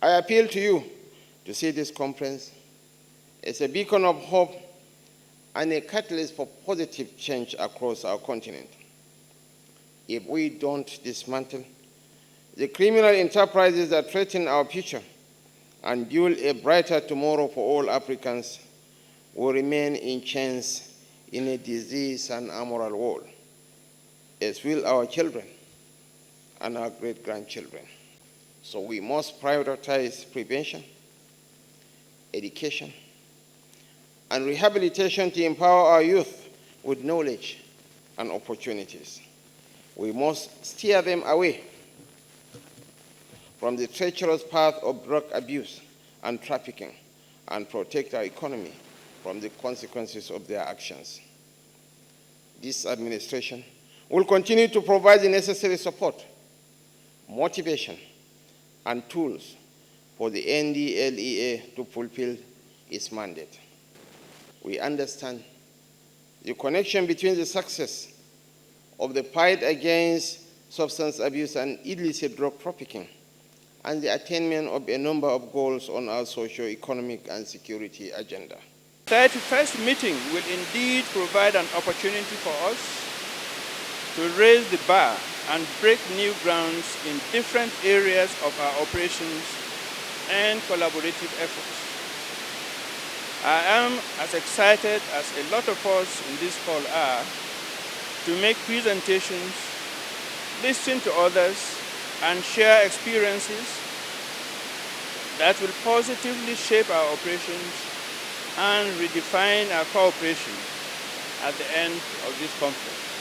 I appeal to you to see this conference as a beacon of hope and a catalyst for positive change across our continent. If we don't dismantle the criminal enterprises that threaten our future and build a brighter tomorrow for all Africans, will remain in chains in a diseased and amoral world, as will our children and our great-grandchildren. So we must prioritize prevention, education, and rehabilitation to empower our youth with knowledge and opportunities. We must steer them away from the treacherous path of drug abuse and trafficking and protect our economy from the consequences of their actions. This administration will continue to provide the necessary support, motivation, and tools for the NDLEA to fulfill its mandate. We understand the connection between the success of the fight against substance abuse and illicit drug trafficking and the attainment of a number of goals on our socio-economic and security agenda. The 31st meeting will indeed provide an opportunity for us to raise the bar and break new grounds in different areas of our operations and collaborative efforts. I am as excited as a lot of us in this hall are to make presentations, listen to others, and share experiences that will positively shape our operations and redefine our cooperation at the end of this conference.